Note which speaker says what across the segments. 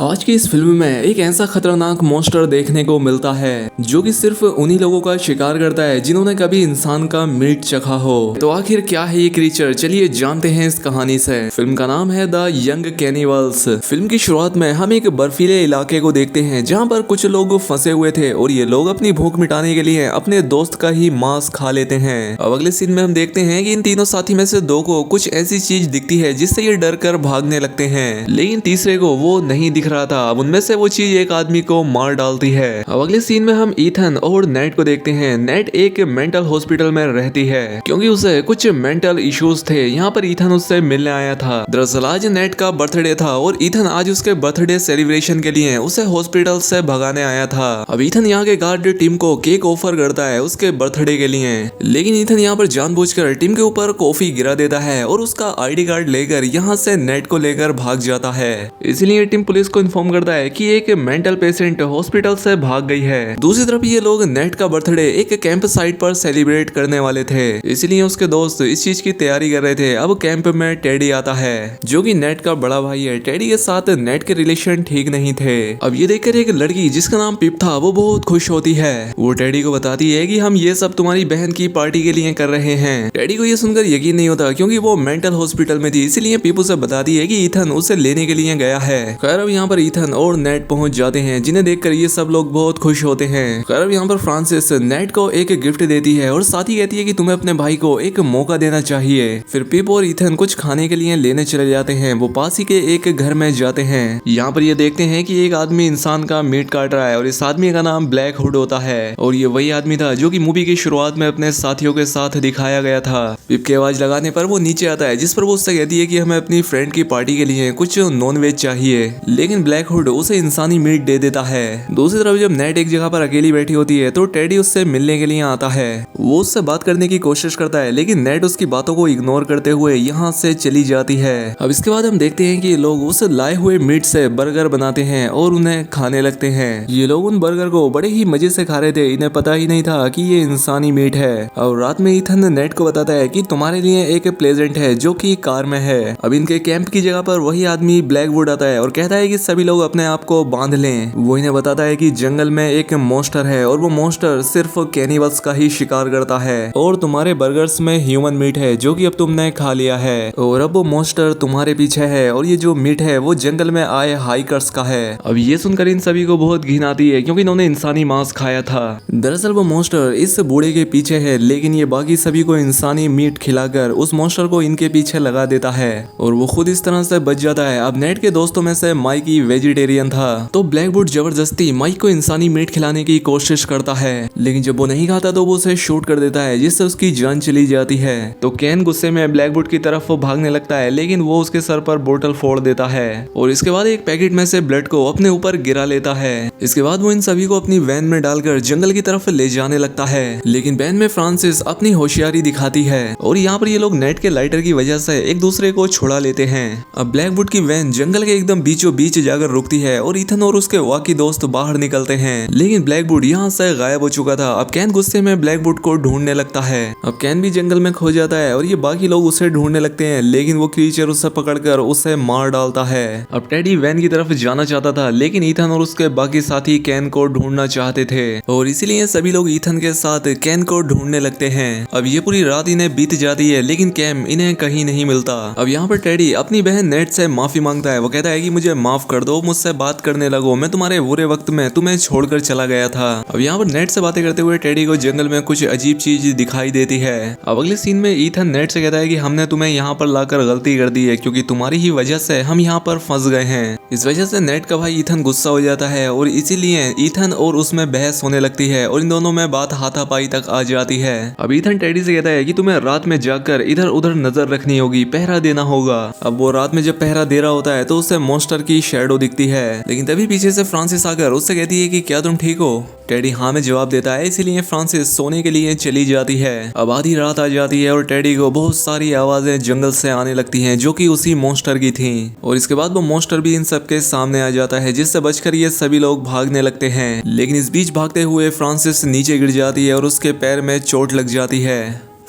Speaker 1: आज की इस फिल्म में एक ऐसा खतरनाक मॉन्स्टर देखने को मिलता है जो कि सिर्फ उन्हीं लोगों का शिकार करता है जिन्होंने कभी इंसान का मीट चखा हो। तो आखिर क्या है ये क्रीचर, चलिए जानते हैं इस कहानी से। फिल्म का नाम है द यंग कैनिबल्स। फिल्म की शुरुआत में हम एक बर्फीले इलाके को देखते हैं जहाँ पर कुछ लोग फंसे हुए थे और ये लोग अपनी भूख मिटाने के लिए अपने दोस्त का ही मांस खा लेते हैं। अब अगले सीन में हम देखते हैं कि इन तीनों साथी में से दो को कुछ ऐसी चीज दिखती है जिससे ये डर कर भागने लगते हैं, लेकिन तीसरे को वो नहीं दिख रहा था। अब उनमें से वो चीज एक आदमी को मार डालती है। अब अगले सीन में हम ईथन और नेट को देखते हैं। नेट एक मेंटल हॉस्पिटल में रहती है क्योंकि उसे कुछ मेंटल इश्यूज थे। यहाँ पर ईथन उससे मिलने आया था। दरअसल आज नेट का बर्थडे था और ईथन आज उसके बर्थडे सेलिब्रेशन के लिए उसे हॉस्पिटल से भगाने आया था। अब ईथन यहाँ के गार्ड टीम को केक ऑफर करता है उसके बर्थडे के लिए, लेकिन ईथन यहाँ पर जानबूझकर टीम के ऊपर कॉफी गिरा देता है और उसका आईडी कार्ड लेकर यहाँ से नेट को लेकर भाग जाता है। इसलिए टीम पुलिस को इन्फॉर्म करता है कि एक मेंटल पेशेंट हॉस्पिटल से भाग गई है। दूसरी तरफ ये लोग नेट का बर्थडे एक कैंप साइट पर सेलिब्रेट करने वाले थे, इसलिए उसके दोस्त इस चीज की तैयारी कर रहे थे। अब कैंप में टेडी आता है जो कि नेट का बड़ा भाई है। टेडी के साथ नेट के रिलेशन ठीक नहीं थे। अब ये देखकर एक लड़की जिसका नाम पिप था वो बहुत खुश होती है। वो टेडी को बताती है कि हम ये सब तुम्हारी बहन की पार्टी के लिए कर रहे हैं। टेडी को ये सुनकर यकीन नहीं होता क्योंकि वो मेंटल हॉस्पिटल में थी, इसलिए पिप उसे बताती है कि ईथन उसे लेने के लिए गया है। खैर अब यहाँ पर ईथन और नेट पहुंच जाते हैं जिन्हें देखकर ये सब लोग बहुत खुश होते हैं। खैर अब यहाँ पर फ्रांसिस नेट को एक गिफ्ट देती है और साथ ही कहती है कि तुम्हें अपने भाई को एक मौका देना चाहिए। फिर पिप और ईथन कुछ खाने के लिए लेने चले जाते हैं। वो पास ही के एक घर में जाते हैं। यहाँ पर ये देखते हैं कि एक आदमी इंसान का मीट काट रहा है और इस आदमी का नाम ब्लैक हुड होता है और ये वही आदमी था जो कि मूवी की शुरुआत में अपने साथियों के साथ दिखाया गया था। पिप की आवाज लगाने पर वो नीचे आता है जिस पर वो उससे कहती है कि हमें अपनी फ्रेंड की पार्टी के लिए कुछ नॉन वेज चाहिए, लेकिन ब्लैक हुड उसे इंसानी मीट दे देता है। दूसरी तरफ जब नेट एक जगह पर अकेली बैठी होती है तो टेडी उससे मिलने के लिए आता है। वो उससे बात करने की कोशिश करता है लेकिन नेट उसकी बातों को इग्नोर करते हुए यहाँ से चली जाती है। अब इसके बाद हम देखते हैं कि लोग उस लाए हुए मीट से बर्गर बनाते हैं और उन्हें खाने लगते हैं। ये लोग उन बर्गर को बड़े ही मजे से खा रहे थे, इन्हें पता ही नहीं था कि ये इंसानी मीट है। और रात में ईथन नेट को बताता है कि तुम्हारे लिए एक प्लेजेंट है जो कि कार में है। अब इनके कैंप की जगह पर वही आदमी ब्लैकवुड आता है और कहता है कि सभी लोग अपने आप को बांध लें। वो इन्हें बताता है कि जंगल में एक मॉन्स्टर है और वो मॉन्स्टर सिर्फ कैनिबल्स का ही शिकार करता है और तुम्हारे बर्गर्स में ह्यूमन मीट है जो कि अब तुमने खा लिया है और अब वो मॉन्स्टर तुम्हारे पीछे है और ये जो मीट है वो जंगल में आए हाइकर्स का है। अब ये सुनकर इन सभी को बहुत घिन आती है क्योंकि इन्होंने इंसानी मांस खाया था। दरअसल वो मॉन्स्टर इस बूढ़े के पीछे है, लेकिन ये बाकी सभी को इंसानी मीट खिलाकर उस मॉन्स्टर को इनके पीछे लगा देता है और वो खुद इस तरह से बच जाता है। अब नेट के दोस्तों में से माइकी वेजिटेरियन था तो ब्लैकवुड जबरदस्ती माइक को इंसानी मीट खिलाने की कोशिश करता है, लेकिन जब वो नहीं खाता तो वो उसे शूट कर देता है जिससे उसकी जान चली जाती है। तो कैन गुस्से में ब्लैकवुड की तरफ वो भागने लगता है, लेकिन वो उसके सर पर बोतल फोड़ देता है और इसके बाद एक पैकेट में से ब्लड को अपने ऊपर गिरा लेता है। इसके बाद वो इन सभी को अपनी वैन में डालकर जंगल की तरफ ले जाने लगता है, लेकिन वैन में फ्रांसिस अपनी होशियारी दिखाती है और यहाँ पर ये लोग नेट के लाइटर की वजह से एक दूसरे को छुड़ा लेते हैं। अब ब्लैकवुड की वैन जंगल के एकदम बीचों बीच जाकर रुकती है और ईथन और उसके वाकी दोस्त बाहर निकलते हैं, लेकिन ब्लैकवुड यहाँ से गायब हो चुका था। अब कैन गुस्से में ब्लैकवुड को ढूंढने लगता है। अब कैन भी जंगल में खो जाता है और ये बाकी लोग उसे ढूंढने लगते हैं, लेकिन वो क्रीचर उसे पकड़कर उसे मार डालता है। अब टेडी वैन की तरफ जाना चाहता था, लेकिन ईथन और उसके बाकी साथी कैन को ढूंढना चाहते थे और इसीलिए सभी लोग ईथन के साथ कैन को ढूंढने लगते हैं। अब ये पूरी रात इन्हें बीत जाती है, लेकिन कैम इन्हें कहीं नहीं मिलता। अब यहाँ पर टेडी अपनी बहन नेट से माफी मांगता है। वो कहता है कि मुझे माफ कर दो, मुझसे बात करने लगो, मैं तुम्हारे बुरे वक्त में तुम्हें छोड़कर चला गया था। अब यहाँ पर नेट से बातें करते हुए टेडी को जंगल में कुछ अजीब चीज दिखाई देती है। अब अगले सीन में ईथन नेट से कहता है कि हमने तुम्हें यहाँ पर लाकर गलती कर दी है क्योंकि तुम्हारी ही वजह से हम यहाँ पर फंस गए हैं। इस वजह से नेट का भाई ईथन गुस्सा हो जाता है और इसीलिए ईथन और उसमें बहस होने लगती है और इन दोनों में बात हाथापाई तक आ जाती है। अब ईथन टेडी से कहता है कि तुम्हें रात में जाकर इधर उधर नजर रखनी होगी, पहरा देना होगा। अब वो रात में जब पहरा दे रहा होता है तो उसे मॉन्स्टर की शैडो दिखती है, लेकिन तभी पीछे से फ्रांसिस आकर उससे कहती है कि क्या तुम ठीक हो। टेडी हाँ में जवाब देता है, इसीलिए फ्रांसिस सोने के लिए चली जाती है। अब आधी रात आ जाती है और टेडी को बहुत सारी आवाजें जंगल से आने लगती हैं जो कि उसी मॉन्स्टर की थी और इसके बाद वो मॉन्स्टर भी इन सबके सामने आ जाता है जिससे बचकर ये सभी लोग भागने लगते हैं, लेकिन इस बीच भागते हुए फ्रांसिस नीचे गिर जाती है और उसके पैर में चोट लग जाती है।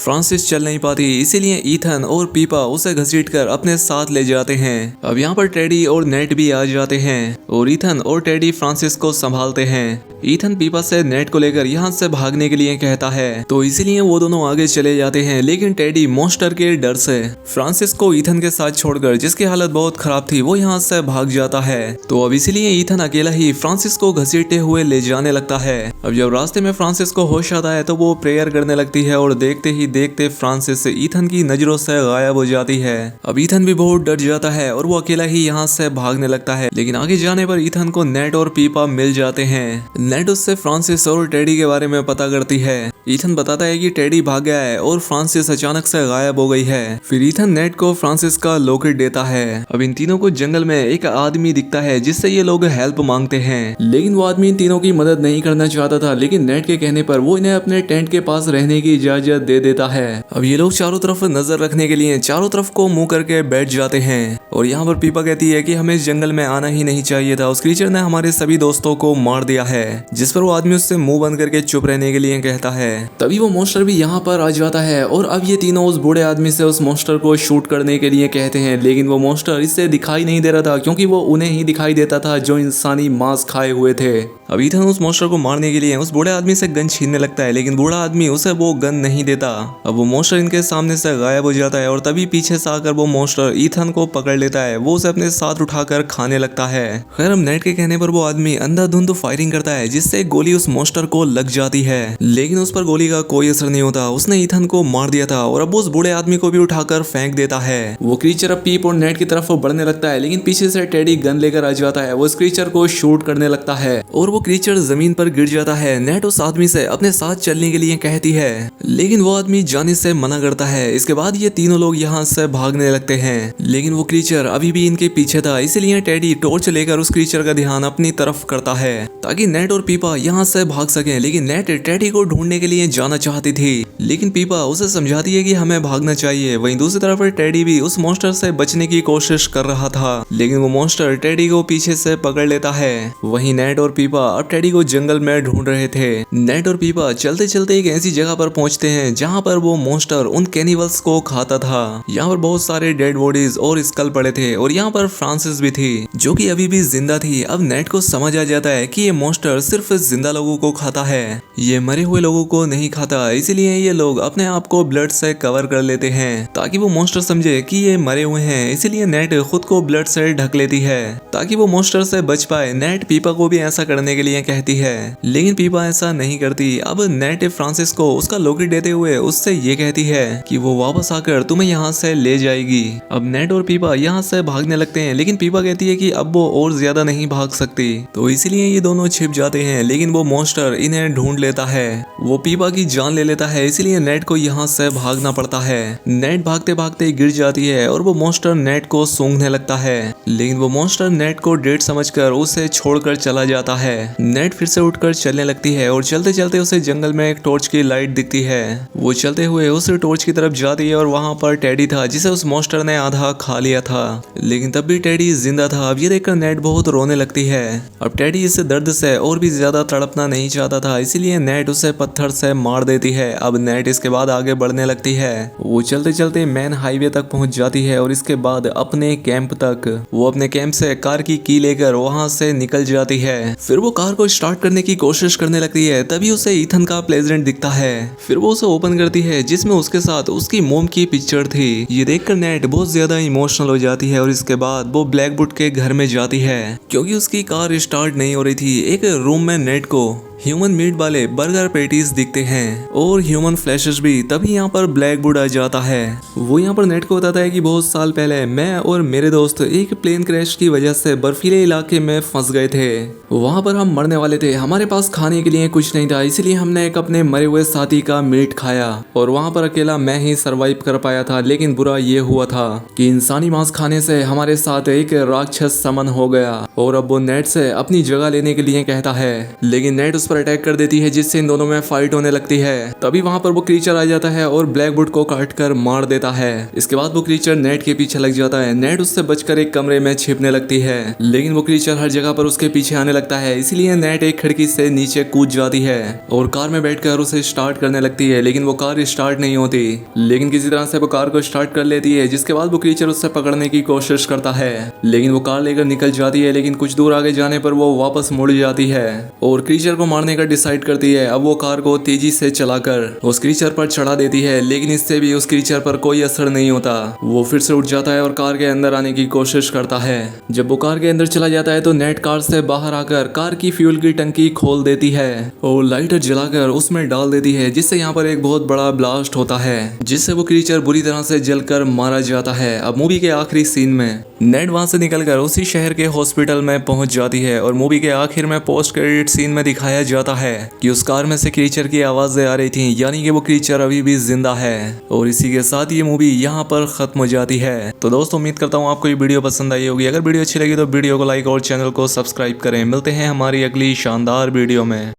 Speaker 1: फ्रांसिस चल नहीं पाती, इसीलिए ईथन और पीपा उसे घसीटकर अपने साथ ले जाते हैं। अब यहाँ पर टेडी और नेट भी आ जाते हैं और ईथन और टेडी फ्रांसिस को संभालते हैं। ईथन पीपा से नेट को लेकर यहाँ से भागने के लिए कहता है, तो इसीलिए वो दोनों आगे चले जाते हैं, लेकिन टेडी मॉन्स्टर के डर से फ्रांसिस को ईथन के साथ छोड़कर, जिसकी हालत बहुत खराब थी, वो यहाँ से भाग जाता है। तो अब इसीलिए ईथन अकेला ही फ्रांसिस को घसीटते हुए ले जाने लगता है। अब जब रास्ते में फ्रांसिस को होश आता है तो वो प्रेयर करने लगती है और देखते ही देखते फ्रांसिस ईथन की नजरों से गायब हो जाती है। अब ईथन भी बहुत डर जाता है और वो अकेला ही यहाँ से भागने लगता है, लेकिन आगे जाने पर ईथन को नेट और पीपा मिल जाते हैं। नेट उससे फ्रांसिस और टेडी के बारे में पता करती है। ईथन बताता है कि टेडी भाग गया है और फ्रांसिस अचानक से गायब हो गई है। फिर ईथन नेट को फ्रांसिस का लॉकेट देता है। अब इन तीनों को जंगल में एक आदमी दिखता है जिससे ये लोग हेल्प मांगते हैं, लेकिन वो आदमी इन तीनों की मदद नहीं करना चाहता था, लेकिन नेट के कहने पर वो इन्हें अपने टेंट के पास रहने की इजाजत दे देता है। अब ये लोग चारों तरफ नजर रखने के लिए चारों तरफ को मुंह करके बैठ जाते हैं और यहाँ पर पीपा कहती है कि हमें इस जंगल में आना ही नहीं चाहिए था, उस क्रीचर ने हमारे सभी दोस्तों को मार दिया है। जिस पर वो आदमी उससे मुंह बंद करके चुप रहने के लिए कहता है। तभी वो मॉन्स्टर भी यहाँ पर आ जाता है और अब ये तीनों उस बूढ़े आदमी से उस मॉन्स्टर को शूट करने के लिए कहते हैं, लेकिन वो मॉन्स्टर इससे दिखाई नहीं दे रहा था, क्योंकि वो उन्हें ही दिखाई देता था जो इंसानी मांस खाए हुए थे। अब ईथन उस मॉन्स्टर को मारने के लिए उस बूढ़े आदमी से गन छीनने लगता है, लेकिन बूढ़ा आदमी उसे वो गन नहीं देता। अब वो मॉन्स्टर इनके सामने से गायब हो जाता है और तभी पीछे से आकर वो मॉन्स्टर ईथन को पकड़ लेता है। वो उसे अपने साथ उठाकर खाने लगता है। खैर, नेट के कहने पर वो आदमी अंधाधुंध फायरिंग करता है, जिससे गोली उस मॉन्स्टर को लग जाती है, लेकिन उस पर गोली का कोई असर नहीं होता। उसने ईथन को मार दिया था और अब उस बूढ़े आदमी को भी उठाकर फेंक देता है। वो क्रीचर अब पीप और नेट की तरफ बढ़ने लगता है, लेकिन पीछे से टेडी गन लेकर आ जाता है। वो इस क्रीचर को शूट करने लगता है और वो क्रीचर जमीन पर गिर जाता है। नेट उस आदमी से अपने साथ चलने के लिए कहती है, लेकिन वो आदमी जाने से मना करता है। इसके बाद ये तीनों लोग यहाँ से भागने लगते हैं, लेकिन वो क्रीचर अभी भी इनके पीछे था, इसलिए टेडी टॉर्च लेकर उस क्रीचर का ध्यान अपनी तरफ करता है ताकि नेट और पीपा यहाँ से भाग सकें। लेकिन नेट टेडी को ढूंढने के लिए जाना चाहती थी, लेकिन पीपा उसे समझाती है कि हमें भागना चाहिए। वहीं दूसरी तरफ टेडी भी उस मॉन्स्टर से बचने की कोशिश कर रहा था, लेकिन वो मॉन्स्टर टेडी को पीछे से पकड़ लेता है। वहीं नेट और पीपा अब टेडी को जंगल में ढूंढ रहे थे। नेट और पीपा चलते चलते एक ऐसी जगह पर पहुंचते हैं जहां पर वो मॉन्स्टर उन कैनिबल्स को खाता था। यहाँ पर बहुत सारे डेड बॉडीज और स्कल पड़े थे और यहाँ पर फ्रांसिस भी थी, जो कि अभी भी जिंदा थी। अब नेट को समझ आ जाता है कि ये मॉन्स्टर सिर्फ जिंदा लोगों को खाता है, ये मरे हुए लोगों को नहीं खाता। इसलिए ये लोग अपने आप को ब्लड से कवर कर लेते हैं ताकि वो मॉन्स्टर समझे कि ये मरे हुए हैं। इसीलिए नेट खुद को ब्लड से ढक लेती है ताकि वो मॉन्स्टर से बच पाए। नेट पीपा को भी ऐसा करने के लिए कहती है, लेकिन पीपा ऐसा नहीं करती। अब नेट फ्रांसिस को उसका लॉकेट देते हुए उससे ये कहती है कि वो वापस आकर तुम्हें यहाँ से ले जाएगी। अब नेट और पीपा यहाँ से भागने लगते हैं, लेकिन पीपा कहती है कि अब वो और ज्यादा नहीं भाग सकती, तो इसीलिए ये दोनों छिप जाते हैं। लेकिन वो मॉन्स्टर इन्हें ढूंढ लेता है, वो पीपा की जान ले लेता है, इसीलिए नेट को यहाँ से भागना पड़ता है। नेट भागते भागते गिर जाती है और वो मॉन्स्टर नेट को सूंघने लगता है, लेकिन वो मॉन्स्टर नेट को डेड समझकर उसे छोड़कर चला जाता है। नेट फिर से उठकर चलने लगती है और चलते चलते उसे जंगल में एक टॉर्च की लाइट दिखती है। वो चलते हुए उस टॉर्च की तरफ जाती है और वहाँ पर टेडी था, जिसे उस मॉन्स्टर ने आधा खा लिया था, लेकिन तब भी टेडी जिंदा था। अब ये देखकर नेट बहुत रोने लगती है। अब टेडी इस दर्द से और भी ज्यादा तड़पना नहीं चाहता था, इसीलिए नेट उसे पत्थर से मार देती है। अब नेट इसके बाद आगे बढ़ने लगती है। वो चलते चलते मेन हाईवे तक पहुंच जाती है और इसके बाद अपने कैंप तक। वो अपने कैंप से कार की लेकर वहां से निकल जाती है। फिर वो कार को स्टार्ट करने की कोशिश करने लगती है, तभी उसे ईथन का प्रेजेंट दिखता है। फिर वो उसे ओपन करती है, जिसमें उसके साथ उसकी मोम की पिक्चर थी। ये देखकर नेट बहुत ज्यादा इमोशनल हो जाती है और इसके बाद वो ब्लैकवुड के घर में जाती है, क्योंकि उसकी कार स्टार्ट नहीं हो रही थी। एक रूम में नेट को ह्यूमन मीट वाले बर्गर पैटीज दिखते हैं और ह्यूमन फ्लैशेस भी। तभी यहाँ पर ब्लैकवुड आ जाता है। वो यहाँ पर नेट को बताता है कि बहुत साल पहले मैं और मेरे दोस्त एक प्लेन क्रैश की वजह से बर्फीले इलाके में फंस गए थे। वहाँ पर हम मरने वाले थे, हमारे पास खाने के लिए कुछ नहीं था, इसलिए हमने एक अपने मरे हुए साथी का मीट खाया और वहाँ पर अकेला मैं ही सरवाइव कर पाया था। लेकिन बुरा ये हुआ था कि इंसानी मांस खाने से हमारे साथ एक राक्षस समन हो गया और अब वो नेट से अपनी जगह लेने के लिए कहता है, लेकिन नेट उस पर अटैक कर देती है, जिससे इन दोनों में फाइट होने लगती है। तभी वहां पर वो क्रीचर आ जाता है और ब्लैकवुड को काट कर मार देता है। इसके बाद वो क्रीचर नेड के पीछे लग जाता है। नेड उससे बचकर एक कमरे में छिपने लगती है, लेकिन वो क्रीचर हर जगह पर उसके पीछे आने लगता है। इसीलिए नेड एक खिड़की से नीचे कूद जाती है और कार में बैठकर उसे स्टार्ट करने लगती है, लेकिन वो कार स्टार्ट नहीं होती। लेकिन किसी तरह से वो कार को स्टार्ट कर लेती है, जिसके बाद वो क्रीचर उससे पकड़ने की कोशिश करता है, लेकिन वो कार लेकर निकल जाती है। लेकिन कुछ दूर आगे जाने पर वो वापस मुड़ जाती है और क्रीचर को मारने का डिसाइड करती है। अब वो कार को तेजी से चलाकर उस क्रीचर पर चढ़ा देती है, लेकिन इससे भी उस क्रीचर पर कोई असर नहीं होता। वो फिर से उठ जाता है और कार के अंदर आने की कोशिश करता है। जब वो कार के अंदर चला जाता है तो नेड कार से बाहर आकर कार की फ्यूल की टंकी खोल देती है और लाइटर जलाकर उसमें डाल देती है, जिससे यहाँ पर एक बहुत बड़ा ब्लास्ट होता है, जिससे वो क्रीचर बुरी तरह से जलकर मारा जाता है। अब मूवी के आखिरी सीन में नेड वहां से निकलकर उसी शहर के हॉस्पिटल में पहुंच जाती है और मूवी के आखिर में पोस्ट क्रेडिट सीन में दिखाया जाता है कि उस कार में से क्रीचर की आवाजें आ रही थी, यानी कि वो क्रीचर अभी भी जिंदा है। और इसी के साथ ये मूवी यहाँ पर खत्म हो जाती है। तो दोस्तों उम्मीद करता हूँ आपको ये वीडियो पसंद आई होगी। अगर वीडियो अच्छी लगी तो वीडियो को लाइक और चैनल को सब्सक्राइब करें। मिलते हैं हमारी अगली शानदार वीडियो में।